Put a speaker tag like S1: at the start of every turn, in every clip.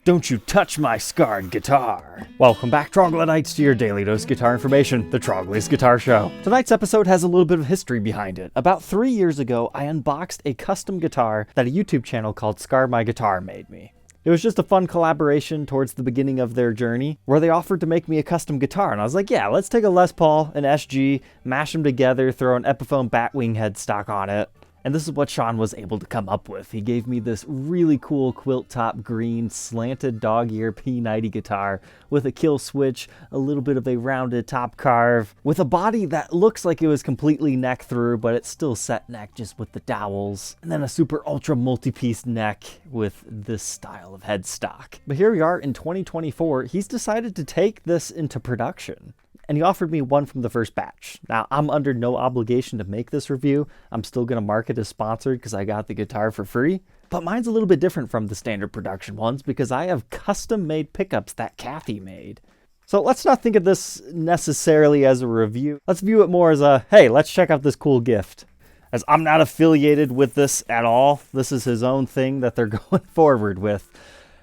S1: Don't you touch my scarred guitar. Welcome back, Troglodytes, to your daily dose guitar information, the Trogly's Guitar Show. Tonight's episode has a little bit of history behind it. About 3 years ago, I unboxed a custom guitar that a YouTube channel called Scar My Guitar made me. It was just a fun collaboration towards the beginning of their journey where they offered to make me a custom guitar. And I was like, yeah, let's take a Les Paul, an SG, mash them together, throw an Epiphone Batwing headstock on it. And this is what Sean was able to come up with. He gave me this really cool quilt top green slanted dog ear P90 guitar with a kill switch, a little bit of a rounded top carve, with a body that looks like it was completely neck through, but it's still set neck just with the dowels, and then a super ultra multi-piece neck with this style of headstock. But here we are in 2024, he's decided to take this into production. And he offered me one from the first batch. Now, I'm under no obligation to make this review. I'm still going to mark it as sponsored because I got the guitar for free. But mine's a little bit different from the standard production ones because I have custom-made pickups that Cathy made. So let's not think of this necessarily as a review. Let's view it more as a, hey, let's check out this cool gift. As I'm not affiliated with this at all. This is his own thing that they're going forward with.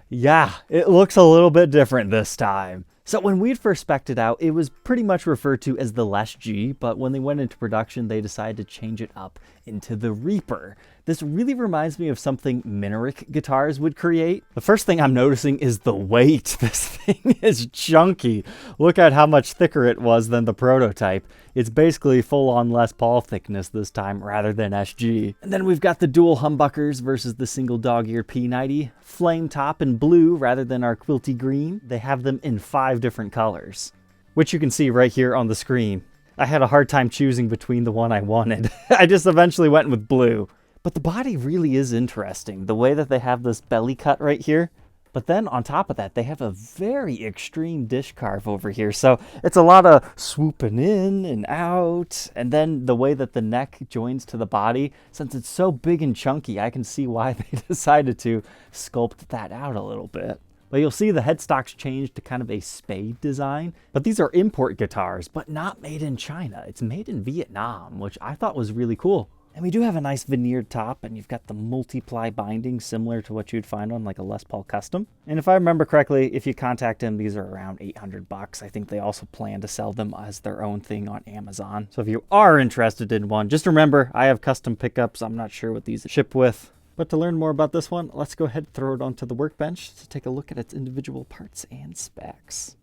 S1: Yeah, it looks a little bit different this time. So when we'd first spec'd it out, it was pretty much referred to as the Les G, but when they went into production, they decided to change it up into the Reaper. This really reminds me of something Minerick guitars would create. The first thing I'm noticing is the weight. This thing is chunky. Look at how much thicker it was than the prototype. It's basically full-on Les Paul thickness this time rather than SG. And then we've got the dual humbuckers versus the single dog-ear P90. Flame top in blue rather than our quilty green. They have them in 5 different colors, which you can see right here on the screen. I had a hard time choosing between the one I wanted. I just eventually went with blue. But the body really is interesting, the way that they have this belly cut right here. But then on top of that, they have a very extreme dish carve over here. So it's a lot of swooping in and out. And then the way that the neck joins to the body, since it's so big and chunky, I can see why they decided to sculpt that out a little bit. But you'll see the headstocks changed to kind of a spade design. But these are import guitars, but not made in China. It's made in Vietnam, which I thought was really cool. And we do have a nice veneered top, and you've got the multi-ply binding similar to what you'd find on like a Les Paul Custom. And if I remember correctly, if you contact him, these are around $800. I think they also plan to sell them as their own thing on Amazon. So if you are interested in one, just remember, I have custom pickups. I'm not sure what these ship with. But to learn more about this one, let's go ahead and throw it onto the workbench to take a look at its individual parts and specs.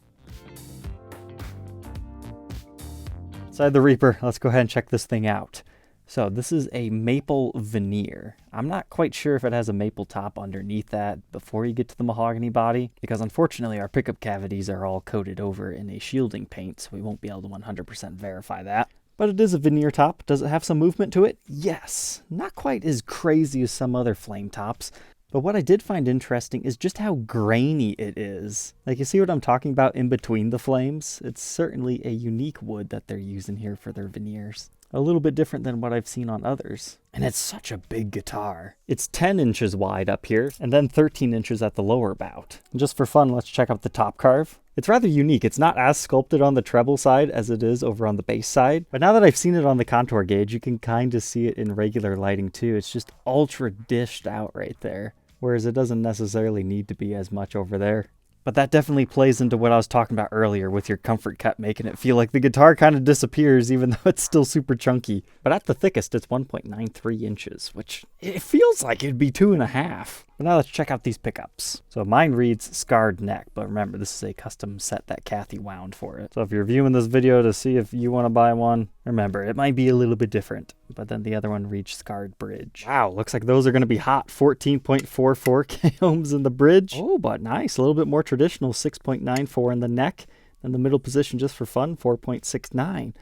S1: Inside the Reaper, let's go ahead and check this thing out. So this is a maple veneer. I'm not quite sure if it has a maple top underneath that before you get to the mahogany body, because unfortunately our pickup cavities are all coated over in a shielding paint, so we won't be able to 100% verify that. But it is a veneer top. Does it have some movement to it? Yes. Not quite as crazy as some other flame tops. But what I did find interesting is just how grainy it is. Like, you see what I'm talking about in between the flames? It's certainly a unique wood that they're using here for their veneers. A little bit different than what I've seen on others. And it's such a big guitar. It's 10 inches wide up here, and then 13 inches at the lower bout. And just for fun, let's check out the top carve. It's rather unique. It's not as sculpted on the treble side as it is over on the bass side. But now that I've seen it on the contour gauge, you can kind of see it in regular lighting too. It's just ultra dished out right there. Whereas it doesn't necessarily need to be as much over there. But that definitely plays into what I was talking about earlier with your comfort cut, making it feel like the guitar kind of disappears even though it's still super chunky. But at the thickest, it's 1.93 inches, which it feels like it'd be 2.5. But now let's check out these pickups. So mine reads scarred neck, but remember, this is a custom set that Cathy wound for it. So if you're viewing this video to see if you want to buy one, remember, it might be a little bit different. But then the other one reads scarred bridge. Wow, looks like those are going to be hot. 14.44 K ohms in the bridge. Oh, but nice. A little bit more traditional, 6.94 in the neck. And the middle position, just for fun, 4.69.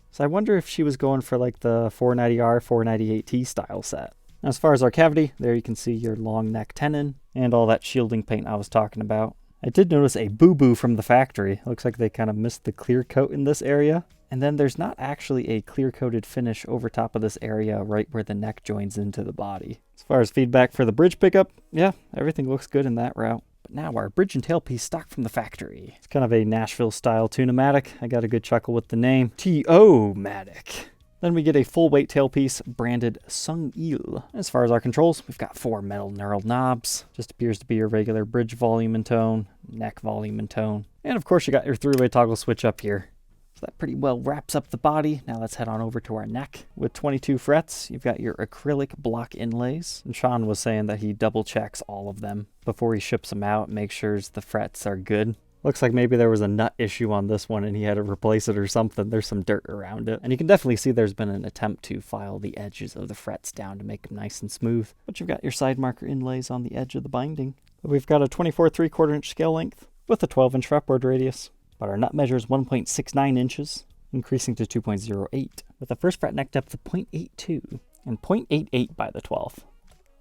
S1: So I wonder if she was going for like the 490R, 498T style set. As far as our cavity, there you can see your long neck tenon and all that shielding paint I was talking about. I did notice a boo-boo from the factory. Looks like they kind of missed the clear coat in this area. And then there's not actually a clear coated finish over top of this area right where the neck joins into the body. As far as feedback for the bridge pickup, yeah, everything looks good in that route. But now our bridge and tailpiece stock from the factory. It's kind of a Nashville style Tune-O-Matic. I got a good chuckle with the name. T-O-Matic. Then we get a full weight tailpiece branded Sung Il. As far as our controls, we've got 4 metal knurled knobs. Just appears to be your regular bridge volume and tone, neck volume and tone. And of course you got your 3-way toggle switch up here. So that pretty well wraps up the body. Now let's head on over to our neck. With 22 frets, you've got your acrylic block inlays. And Sean was saying that he double checks all of them before he ships them out, makes sure the frets are good. Looks like maybe there was a nut issue on this one and he had to replace it or something. There's some dirt around it. And you can definitely see there's been an attempt to file the edges of the frets down to make them nice and smooth. But you've got your side marker inlays on the edge of the binding. We've got a 24 3/4 inch scale length with a 12-inch fretboard radius. But our nut measure is 1.69 inches, increasing to 2.08, with a first fret neck depth of 0.82 and 0.88 by the 12th.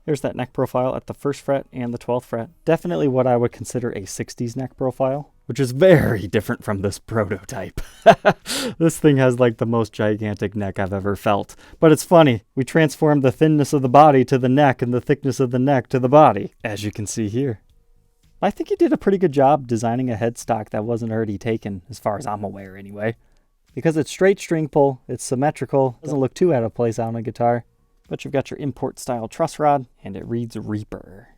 S1: Here's that neck profile at the first fret and the 12th fret. Definitely what I would consider a 60s neck profile, which is very different from this prototype. This thing has like the most gigantic neck I've ever felt. But it's funny, we transformed the thinness of the body to the neck and the thickness of the neck to the body, as you can see here. I think he did a pretty good job designing a headstock that wasn't already taken, as far as I'm aware anyway. Because it's straight string pull, it's symmetrical, doesn't look too out of place on a guitar. But you've got your import style truss rod, and it reads Reaper.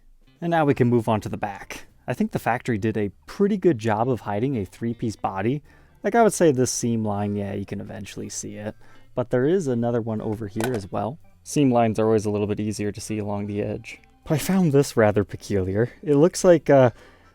S1: And now we can move on to the back. I think the factory did a pretty good job of hiding a 3-piece body. Like I would say this seam line, yeah, you can eventually see it. But there is another one over here as well. Seam lines are always a little bit easier to see along the edge. But I found this rather peculiar. It looks like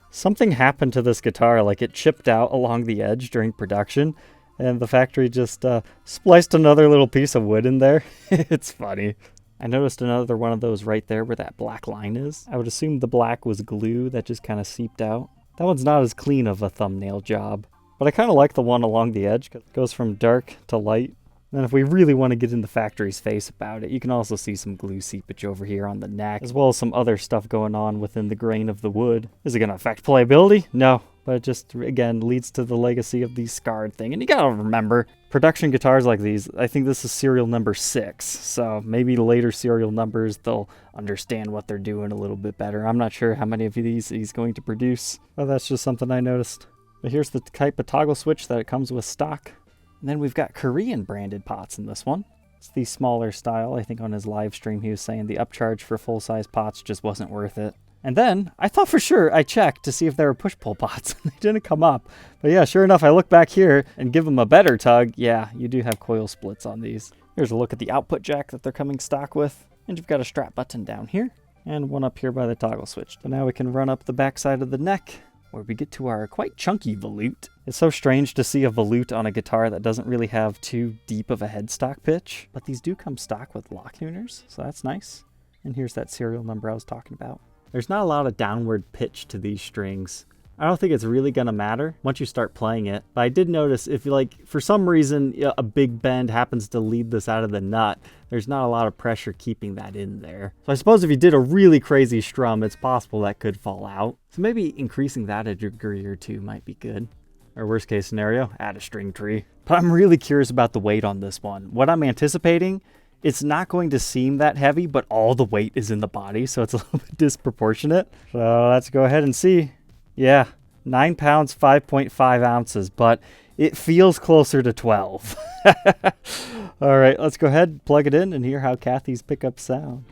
S1: something happened to this guitar, like it chipped out along the edge during production, and the factory just spliced another little piece of wood in there. It's funny. I noticed another one of those right there where that black line is. I would assume the black was glue that just kind of seeped out. That one's not as clean of a thumbnail job. But I kind of like the one along the edge, because it goes from dark to light. And if we really want to get in the factory's face about it, you can also see some glue seepage over here on the neck, as well as some other stuff going on within the grain of the wood. Is it going to affect playability? No, but it just, again, leads to the legacy of the scarred thing. And you gotta remember, production guitars like these, I think this is serial number 6, so maybe later serial numbers, they'll understand what they're doing a little bit better. I'm not sure how many of these he's going to produce, but that's just something I noticed. But here's the type of toggle switch that it comes with stock. And then we've got Korean branded pots in this one. It's the smaller style. I think on his live stream he was saying the upcharge for full-size pots just wasn't worth it. And then I thought for sure I checked to see if there were push-pull pots. They didn't come up. But yeah, sure enough, I look back here and give them a better tug. Yeah, you do have coil splits on these. Here's a look at the output jack that they're coming stock with. And you've got a strap button down here and one up here by the toggle switch. So now we can run up the back side of the neck, where we get to our quite chunky volute. It's so strange to see a volute on a guitar that doesn't really have too deep of a headstock pitch, but these do come stock with lock tuners, so that's nice. And here's that serial number I was talking about. There's not a lot of downward pitch to these strings. I don't think it's really gonna matter once you start playing it, but I did notice if for some reason a big bend happens to lead this out of the nut, there's not a lot of pressure keeping that in there. So I suppose if you did a really crazy strum, it's possible that could fall out. So maybe increasing that a degree or two might be good. Or worst case scenario, add a string tree. But I'm really curious about the weight on this one. What I'm anticipating, it's not going to seem that heavy, but all the weight is in the body, so it's a little bit disproportionate. So let's go ahead and see. Yeah, 9 pounds, 5.5 ounces, but it feels closer to 12. All right, let's go ahead, plug it in, and hear how Cathy's pickups sound.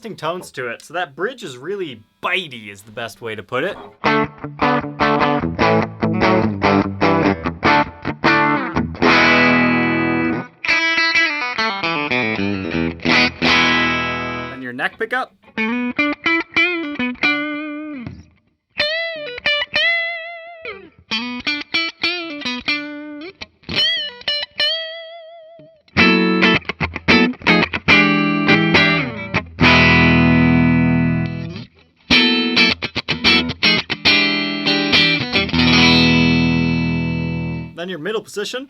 S1: interesting tones to it. So that bridge is really bitey is the best way to put it. And your neck pickup. Then your middle position.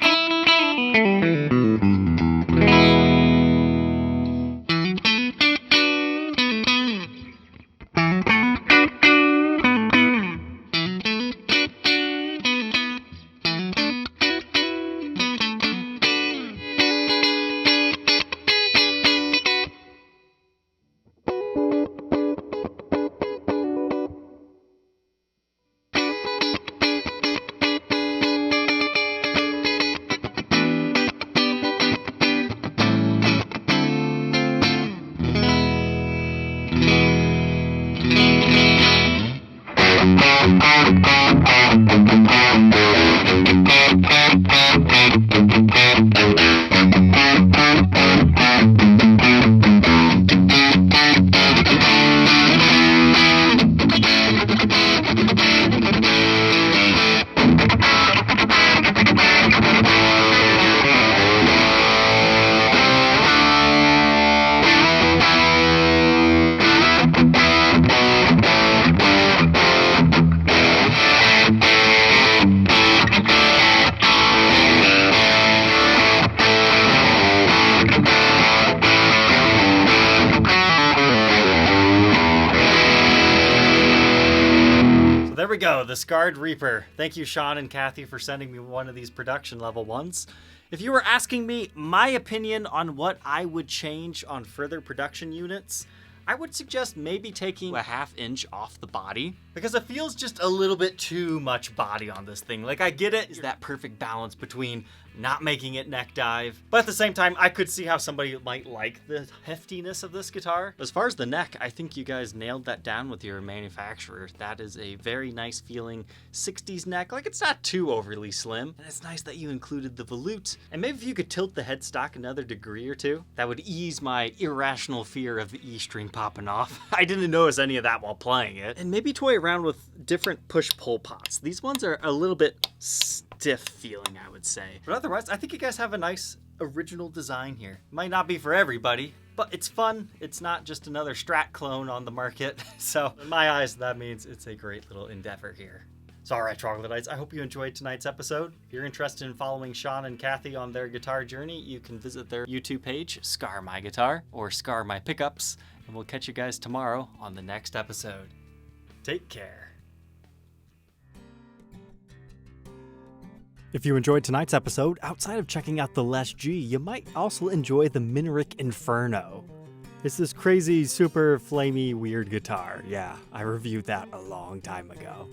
S1: There we go, the Scarred Reaper. Thank you, Sean and Cathy, for sending me one of these production level ones. If you were asking me my opinion on what I would change on further production units, I would suggest maybe taking a 1/2 inch off the body, because it feels just a little bit too much body on this thing. Like, I get it, is that perfect balance between not making it neck dive, but at the same time, I could see how somebody might like the heftiness of this guitar. As far as the neck, I think you guys nailed that down with your manufacturer. That is a very nice feeling 60s neck. Like, it's not too overly slim, and it's nice that you included the volute. And maybe if you could tilt the headstock another degree or two, that would ease my irrational fear of the E string popping off. I didn't notice any of that while playing it. And maybe toy around with different push-pull pots. These ones are a little bit stiff feeling, I would say. But otherwise, I think you guys have a nice original design here. Might not be for everybody, but it's fun. It's not just another Strat clone on the market. So in my eyes, that means it's a great little endeavor here. So all right, Troglodytes, I hope you enjoyed tonight's episode. If you're interested in following Sean and Cathy on their guitar journey, you can visit their YouTube page, Scar My Guitar, or Scar My Pickups, and we'll catch you guys tomorrow on the next episode. Take care. If you enjoyed tonight's episode, outside of checking out the Les G, you might also enjoy the Mineric Inferno. It's this crazy, super flamey, weird guitar. Yeah, I reviewed that a long time ago.